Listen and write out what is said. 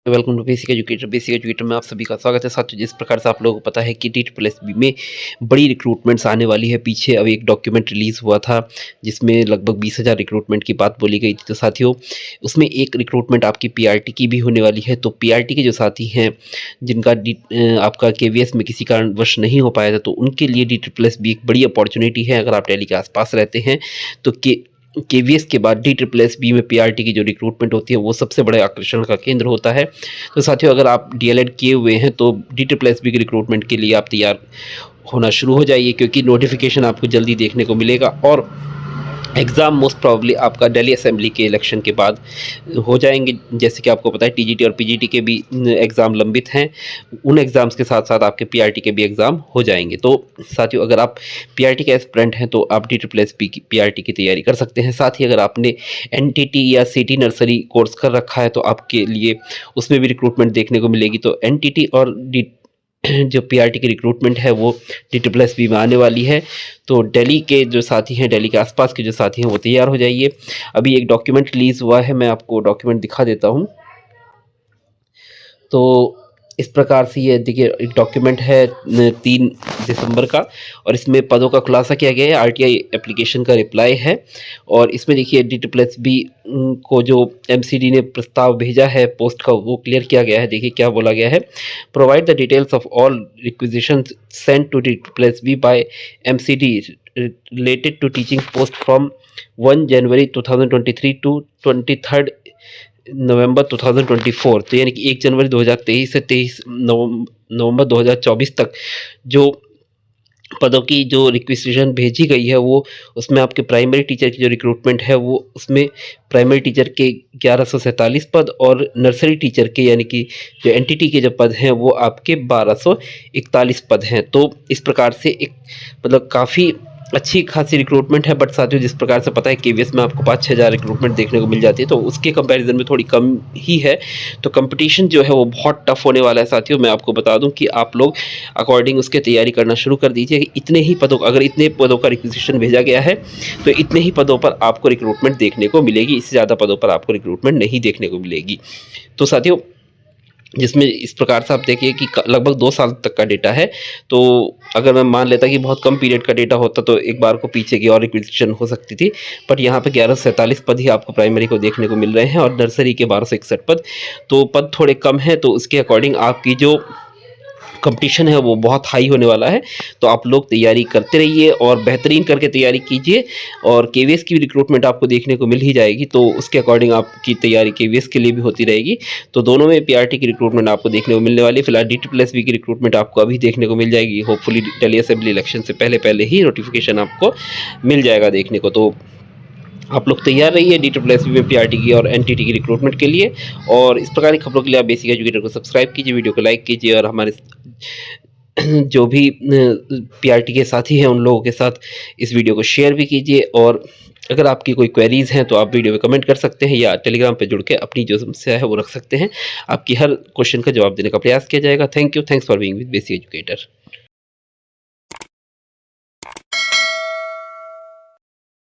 Welcome to basic educator में आप सभी का स्वागत है साथियों। जिस प्रकार से आप लोगों को पता है कि DSSB में बड़ी रिक्रूटमेंट्स आने वाली है। पीछे अब एक डॉक्यूमेंट रिलीज़ हुआ था जिसमें लगभग 20,000 रिक्रूटमेंट की बात बोली गई थी। तो साथियों, उसमें एक रिक्रूटमेंट आपकी PRT की भी होने वाली है। तो PRT के जो साथी हैं जिनका आपका KVS में किसी कारणवश नहीं हो पाया था, तो उनके लिए DSSB एक बड़ी अपॉर्चुनिटी है। अगर आप दिल्ली के आसपास रहते हैं तो KVS के बाद DSSB में PRT की जो रिक्रूटमेंट होती है वो सबसे बड़े आकर्षण का केंद्र होता है। तो साथियों, अगर आप DLED किए हुए हैं तो DSSB की रिक्रूटमेंट के लिए आप तैयार होना शुरू हो जाइए, क्योंकि नोटिफिकेशन आपको जल्दी देखने को मिलेगा। और एग्ज़ाम मोस्ट प्रॉब्ली आपका दिल्ली असेंबली के इलेक्शन के बाद हो जाएंगे। जैसे कि आपको पता है TGT और PGT के भी एग्ज़ाम लंबित हैं। उन एग्ज़ाम्स के साथ साथ आपके PRT के भी एग्ज़ाम हो जाएंगे। तो साथियों, अगर आप PRT के एस्पिरेंट हैं तो आप DSSB की PRT की तैयारी कर सकते हैं। साथ ही अगर आपने NTT या सिटी नर्सरी कोर्स कर रखा है तो आपके लिए उसमें भी रिक्रूटमेंट देखने को मिलेगी। तो NTT और जो PRT की रिक्रूटमेंट है वो DSSB में आने वाली है। तो दिल्ली के जो साथी हैं, दिल्ली के आसपास के जो साथी हैं, वो तैयार हो जाइए। अभी एक डॉक्यूमेंट रिलीज़ हुआ है, मैं आपको डॉक्यूमेंट दिखा देता हूँ। तो इस प्रकार से ये देखिए, एक डॉक्यूमेंट है 3 दिसंबर का, और इसमें पदों का खुलासा किया गया है। RTI एप्लीकेशन का रिप्लाई है, और इसमें देखिए DSSB को जो MCD ने प्रस्ताव भेजा है पोस्ट का, वो क्लियर किया गया है। देखिए क्या बोला गया है: provide the details of all requisitions sent to DSSB by MCD related to teaching post from 1 January 2023 to 23 November 2024। तो यानी कि 1 जनवरी 2023 से 23 नवंबर 2024 तक जो पदों की जो रिक्वेजिशन भेजी गई है, वो उसमें आपके प्राइमरी टीचर की जो रिक्रूटमेंट है वो उसमें प्राइमरी टीचर के 1147 पद, और नर्सरी टीचर के यानी कि जो NTT के जो पद हैं वो आपके 1241 पद हैं। तो इस प्रकार से एक मतलब काफ़ी अच्छी खासी रिक्रूटमेंट है। बट साथियों, जिस प्रकार से पता है KVS में आपको 5-6 हज़ार रिक्रूटमेंट देखने को मिल जाती है, तो उसके कंपैरिजन में थोड़ी कम ही है। तो कंपटीशन जो है वो बहुत टफ होने वाला है साथियों। मैं आपको बता दूं कि आप लोग अकॉर्डिंग उसके तैयारी करना शुरू कर दीजिए कि इतने ही पदों, अगर इतने पदों का रिक्वेजिशन भेजा गया है तो इतने ही पदों पर आपको रिक्रूटमेंट देखने को मिलेगी। इससे ज़्यादा पदों पर आपको रिक्रूटमेंट नहीं देखने को मिलेगी। तो साथियों, जिसमें इस प्रकार से आप देखिए कि लगभग 2 साल तक का डेटा है। तो अगर मैं मान लेता कि बहुत कम पीरियड का डेटा होता तो एक बार को पीछे की और रिक्वेजिशन हो सकती थी। बट यहाँ पे 1147 पद ही आपको प्राइमरी को देखने को मिल रहे हैं, और नर्सरी के 1261 पद। तो पद थोड़े कम हैं, तो उसके अकॉर्डिंग आपकी जो कंपटीशन है वो बहुत हाई होने वाला है। तो आप लोग तैयारी करते रहिए और बेहतरीन करके तैयारी कीजिए, और KVS की भी रिक्रूटमेंट आपको देखने को मिल ही जाएगी। तो उसके अकॉर्डिंग आपकी तैयारी KVS के लिए भी होती रहेगी। तो दोनों में PRT की रिक्रूटमेंट आपको देखने को मिलने वाली है। फिलहाल DSSB की रिक्रूटमेंट आपको अभी देखने को मिल जाएगी। होपफुली दिल्ली असेंबली इलेक्शन से पहले पहले ही नोटिफिकेशन आपको मिल जाएगा देखने को। तो आप लोग तैयार रहिए DSSB में PRT की और NTT की रिक्रूटमेंट के लिए। और इस प्रकार की खबरों के लिए आप बेसिक एजुकेटर को सब्सक्राइब कीजिए, वीडियो को लाइक कीजिए, और हमारे जो भी PRT के साथी हैं उन लोगों के साथ इस वीडियो को शेयर भी कीजिए। और अगर आपकी कोई क्वेरीज़ हैं तो आप वीडियो में कमेंट कर सकते हैं, या टेलीग्राम पे जुड़ के अपनी जो समस्या है वो रख सकते हैं। आपकी हर क्वेश्चन का जवाब देने का प्रयास किया जाएगा। Thank you, thanks for being with basic educator.